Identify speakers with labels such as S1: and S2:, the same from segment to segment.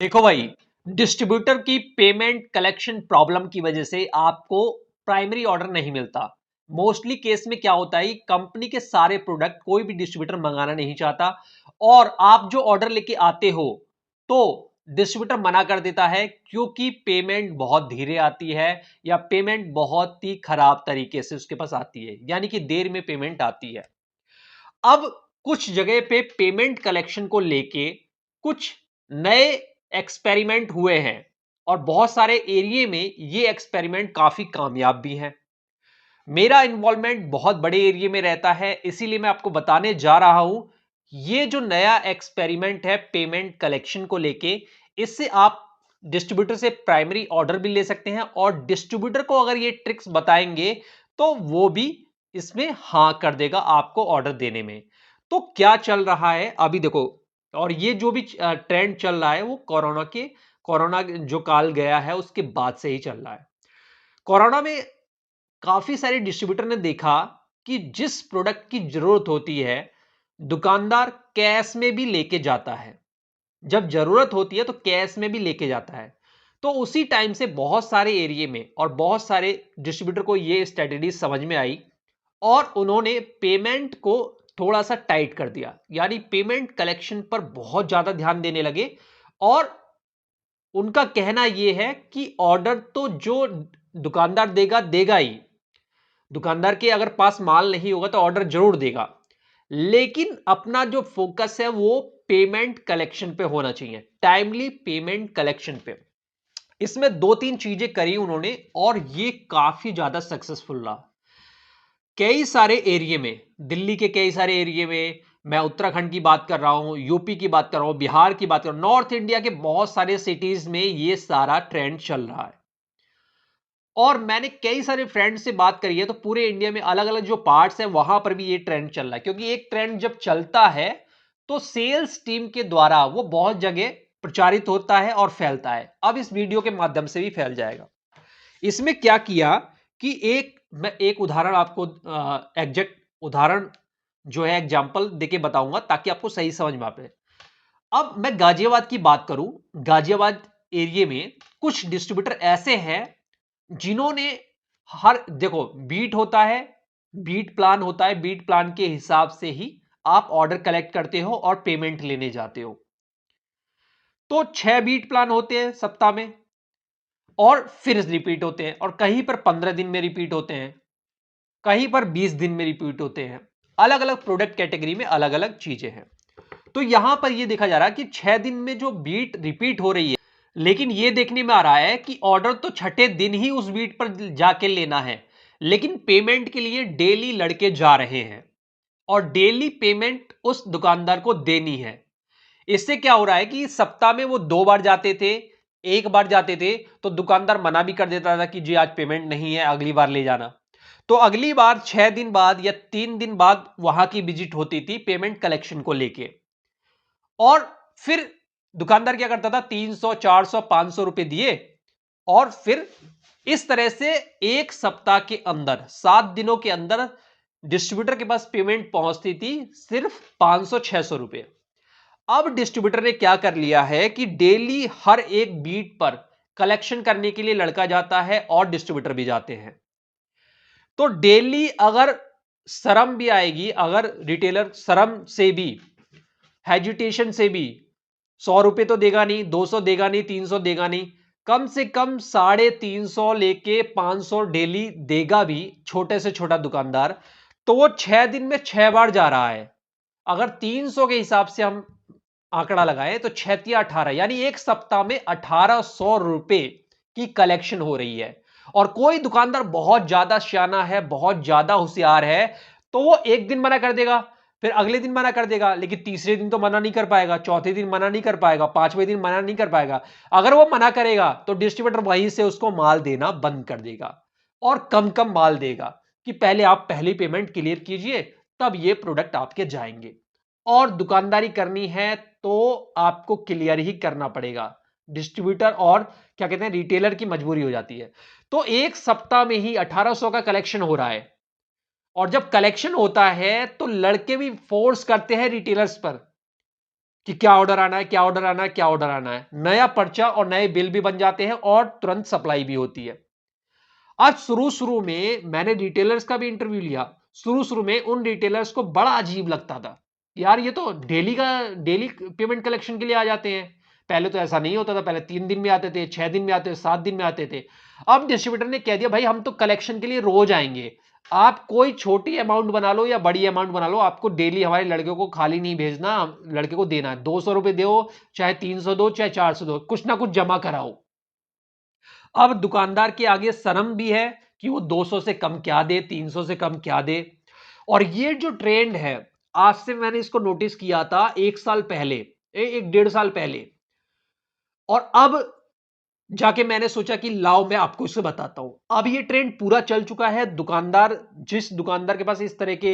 S1: देखो भाई, डिस्ट्रीब्यूटर की पेमेंट कलेक्शन प्रॉब्लम की वजह से आपको प्राइमरी ऑर्डर नहीं मिलता। मोस्टली केस में क्या होता है, कंपनी के सारे प्रोडक्ट कोई भी डिस्ट्रीब्यूटर मंगाना नहीं चाहता और आप जो ऑर्डर लेके आते हो तो डिस्ट्रीब्यूटर मना कर देता है क्योंकि पेमेंट बहुत धीरे आती है या पेमेंट बहुत ही खराब तरीके से उसके पास आती है, यानी कि देर में पेमेंट आती है। अब कुछ जगह पे पेमेंट कलेक्शन को लेके कुछ नए एक्सपेरिमेंट हुए हैं और बहुत सारे एरिया में ये एक्सपेरिमेंट काफी कामयाब भी हैं। मेरा इन्वॉल्वमेंट बहुत बड़े एरिया में रहता है, इसीलिए मैं आपको बताने जा रहा हूं ये जो नया एक्सपेरिमेंट है पेमेंट कलेक्शन को लेके, इससे आप डिस्ट्रीब्यूटर से प्राइमरी ऑर्डर भी ले सकते हैं और डिस्ट्रीब्यूटर को अगर ये ट्रिक्स बताएंगे तो वो भी इसमें हां कर देगा आपको ऑर्डर देने में। तो क्या चल रहा है अभी देखो, और ये जो भी ट्रेंड चल रहा है वो कोरोना जो काल गया है उसके बाद से ही चल रहा है। कोरोना में काफी सारे डिस्ट्रीब्यूटर ने देखा कि जिस प्रोडक्ट की जरूरत होती है दुकानदार कैश में भी लेके जाता है। जब जरूरत होती है तो कैश में भी लेके जाता है। तो उसी टाइम से बहुत सारे एरिया में और बहुत सारे डिस्ट्रीब्यूटर को यह स्ट्रेटेजी समझ में आई और उन्होंने पेमेंट को थोड़ा सा टाइट कर दिया, यानी पेमेंट कलेक्शन पर बहुत ज्यादा ध्यान देने लगे। और उनका कहना यह है कि ऑर्डर तो जो दुकानदार देगा देगा ही, दुकानदार के अगर पास माल नहीं होगा तो ऑर्डर जरूर देगा, लेकिन अपना जो फोकस है वो पेमेंट कलेक्शन पे होना चाहिए, टाइमली पेमेंट कलेक्शन पे। इसमें दो तीन चीजें करी उन्होंने और ये काफी ज्यादा सक्सेसफुल रहा। कई सारे एरिया में, दिल्ली के कई सारे एरिया में, मैं उत्तराखंड की बात कर रहा हूं, यूपी की बात कर रहा हूं, बिहार की बात कर रहा हूं, नॉर्थ इंडिया के बहुत सारे सिटीज में ये सारा ट्रेंड चल रहा है। और मैंने कई सारे फ्रेंड्स से बात करी है तो पूरे इंडिया में अलग अलग जो पार्ट्स है वहां पर भी ये ट्रेंड चल रहा है, क्योंकि एक ट्रेंड जब चलता है तो सेल्स टीम के द्वारा वो बहुत जगह प्रचारित होता है और फैलता है। अब इस वीडियो के माध्यम से भी फैल जाएगा। इसमें क्या किया कि मैं एक उदाहरण आपको, एग्जैक्ट उदाहरण जो है एग्जाम्पल देके बताऊंगा ताकि आपको सही समझ में आ पाए। अब मैं गाजियाबाद की बात करूं, गाजियाबाद एरिया में कुछ डिस्ट्रीब्यूटर ऐसे हैं जिन्होंने, हर देखो बीट होता है, बीट प्लान होता है, बीट प्लान के हिसाब से ही आप ऑर्डर कलेक्ट करते हो और पेमेंट लेने जाते हो। तो 6 बीट प्लान होते हैं सप्ताह में और फिर रिपीट होते हैं, और कहीं पर 15 दिन में रिपीट होते हैं, कहीं पर 20 दिन में रिपीट होते हैं। अलग अलग प्रोडक्ट कैटेगरी में अलग अलग चीजें हैं। तो यहां पर यह देखा जा रहा है कि 6 दिन में जो बीट रिपीट हो रही है, लेकिन यह देखने में आ रहा है कि ऑर्डर तो छठे दिन ही उस बीट पर जाके लेना है, लेकिन पेमेंट के लिए डेली लड़के जा रहे हैं और डेली पेमेंट उस दुकानदार को देनी है। इससे क्या हो रहा है कि सप्ताह में वो 2 बार जाते थे, एक बार जाते थे तो दुकानदार मना भी कर देता था कि जी आज पेमेंट नहीं है, अगली बार ले जाना। तो अगली बार 6 दिन बाद या 3 दिन बाद वहां की विजिट होती थी पेमेंट कलेक्शन को लेके। और फिर दुकानदार क्या करता था, 300 400 500 रुपए दिए और फिर इस तरह से एक सप्ताह के अंदर 7 दिनों के अंदर डिस्ट्रीब्यूटर के पास पेमेंट पहुंचती थी सिर्फ 500 600 रुपए। अब डिस्ट्रीब्यूटर ने क्या कर लिया है कि डेली हर एक बीट पर कलेक्शन करने के लिए लड़का जाता है और डिस्ट्रीब्यूटर भी जाते हैं। तो डेली अगर शर्म भी आएगी, अगर रिटेलर शर्म से भी, हेजिटेशन से भी 100 रुपए तो देगा नहीं, 200 देगा नहीं, 300 देगा नहीं, कम से कम 350 लेके 500 डेली देगा भी छोटे से छोटा दुकानदार। तो वो 6 दिन में 6 बार जा रहा है। अगर 300 के हिसाब से हम आंकड़ा लगाएं तो 6 × 18, यानी एक सप्ताह में 1800 रुपए की कलेक्शन हो रही है। और कोई दुकानदार बहुत ज्यादा शाना है, बहुत ज्यादा होशियार है, तो वो एक दिन मना कर देगा, फिर अगले दिन मना कर देगा, लेकिन तीसरे दिन तो मना नहीं कर पाएगा, चौथे दिन मना नहीं कर पाएगा, पांचवें दिन मना नहीं कर पाएगा। अगर वो मना करेगा तो डिस्ट्रीब्यूटर वहीं से उसको माल देना बंद कर देगा और कम कम माल देगा कि पहले आप पहली पेमेंट क्लियर कीजिए तब ये प्रोडक्ट आपके जाएंगे। और दुकानदारी करनी है तो आपको क्लियर ही करना पड़ेगा। डिस्ट्रीब्यूटर और क्या कहते हैं रिटेलर की मजबूरी हो जाती है। तो एक सप्ताह में ही 1800 का कलेक्शन हो रहा है। और जब कलेक्शन होता है तो लड़के भी फोर्स करते हैं रिटेलर्स पर कि क्या ऑर्डर आना है, क्या ऑर्डर आना है, क्या ऑर्डर आना है। नया पर्चा और नए बिल भी बन जाते हैं और तुरंत सप्लाई भी होती है। आज शुरू-शुरू में मैंने रिटेलर्स का भी इंटरव्यू लिया। शुरू-शुरू में उन रिटेलर्स को बड़ा अजीब लगता था। यार ये तो डेली पेमेंट कलेक्शन के लिए आ जाते हैं। पहले तो ऐसा नहीं होता था, पहले 3 दिन में आते थे, 6 दिन में आते थे, 7 दिन में आते थे। अब डिस्ट्रीब्यूटर ने कह दिया भाई हम तो कलेक्शन के लिए रोज आएँगे। आप कोई छोटी अमाउंट बना लो या बड़ी अमाउंट बना लो, आपको डेली हमारे लड़के को खाली नहीं भेजना, लड़के को देना है। ₹200 दो, चाहे 300 दो, चाहे 400 दो, कुछ ना कुछ जमा कराओ। अब दुकानदार के आगे शर्म भी है कि वो 200 से कम क्या दे, 300 से कम क्या दे। और ये जो ट्रेंड है, आज से मैंने इसको नोटिस किया था 1 साल पहले, 1 डेढ़ साल पहले। और अब जाके मैंने सोचा कि लाओ मैं आपको इसे बताता हूं। अब ये ट्रेंड पूरा चल चुका है। दुकानदार, जिस दुकानदार के पास इस तरह के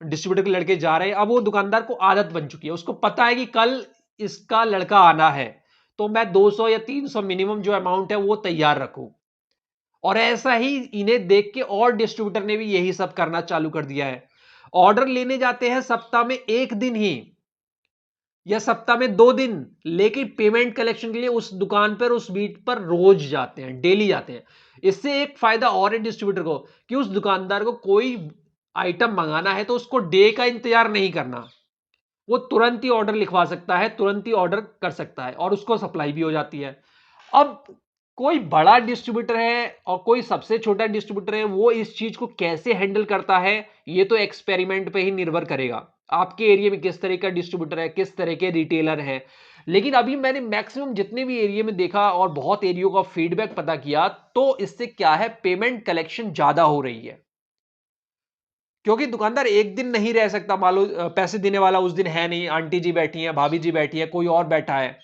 S1: डिस्ट्रीब्यूटर के लड़के जा रहे हैं, अब वो दुकानदार को आदत बन चुकी है। उसको पता है कि कल इसका लड़का आना है, तो मैं 200 या 300 मिनिमम जो अमाउंट है वो तैयार रखूं। और ऐसा ही इन्हें देख के और डिस्ट्रीब्यूटर ने भी यही सब करना चालू कर दिया है। ऑर्डर लेने जाते हैं सप्ताह में 1 दिन ही या सप्ताह में 2 दिन, लेकिन पेमेंट कलेक्शन के लिए उस दुकान पर, उस बीट पर रोज जाते हैं, डेली जाते हैं। इससे एक फायदा और है डिस्ट्रीब्यूटर को कि उस दुकानदार को कोई आइटम मंगाना है तो उसको डे का इंतजार नहीं करना। वो तुरंत ही ऑर्डर लिखवा सकता है, तुरंत ही ऑर्डर कर सकता है और उसको सप्लाई भी हो जाती है। अब कोई बड़ा डिस्ट्रीब्यूटर है और कोई सबसे छोटा डिस्ट्रीब्यूटर है, वो इस चीज को कैसे हैंडल करता है, ये तो एक्सपेरिमेंट पे ही निर्भर करेगा। आपके एरिया में किस तरह का डिस्ट्रीब्यूटर है, किस तरह के रिटेलर है। लेकिन अभी मैंने मैक्सिमम जितने भी एरिया में देखा और बहुत एरियो का फीडबैक पता किया, तो इससे क्या है, पेमेंट कलेक्शन ज्यादा हो रही है। क्योंकि दुकानदार एक दिन नहीं रह सकता, मान लो पैसे देने वाला उस दिन है नहीं, आंटी जी बैठी है, भाभी जी बैठी है, कोई और बैठा है,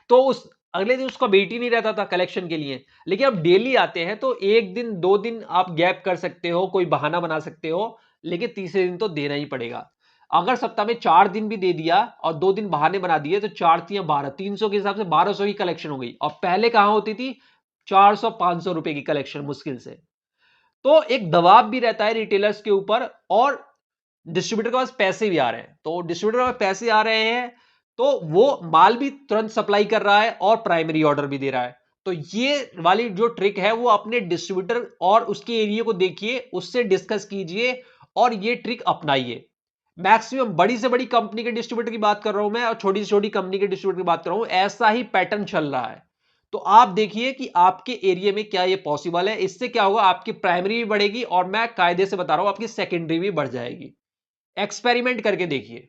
S1: तो उस अगले दिन उसका वेट ही नहीं रहता था कलेक्शन के लिए। लेकिन अब डेली आते हैं तो एक दिन 2 दिन आप गैप कर सकते हो, कोई बहाना बना सकते हो, लेकिन तीसरे दिन तो देना ही पड़ेगा। अगर सप्ताह में 4 दिन भी दे दिया और 2 दिन बहाने बना दिए तो 4 तियां 12, 300 के हिसाब से 1200 की कलेक्शन हो गई। और पहले कहां होती थी, 400 500 रुपए की कलेक्शन मुश्किल से। तो एक दबाव भी रहता है रिटेलर्स के ऊपर, और डिस्ट्रीब्यूटर के पास पैसे भी आ रहे हैं। तो डिस्ट्रीब्यूटर के पास पैसे आ रहे हैं तो वो माल भी तुरंत सप्लाई कर रहा है और प्राइमरी ऑर्डर भी दे रहा है। तो ये वाली जो ट्रिक है वो अपने डिस्ट्रीब्यूटर और उसके एरिया को देखिए, उससे डिस्कस कीजिए और ये ट्रिक अपनाइए। मैक्सिमम बड़ी से बड़ी कंपनी के डिस्ट्रीब्यूटर की बात कर रहा हूं मैं, और छोटी से छोटी कंपनी के डिस्ट्रीब्यूटर की बात कर रहा हूं, ऐसा ही पैटर्न चल रहा है। तो आप देखिए कि आपके एरिया में क्या ये पॉसिबल है। इससे क्या होगा, आपकी प्राइमरी भी बढ़ेगी और मैं कायदे से बता रहा हूं आपकी सेकेंडरी भी बढ़ जाएगी। एक्सपेरिमेंट करके देखिए।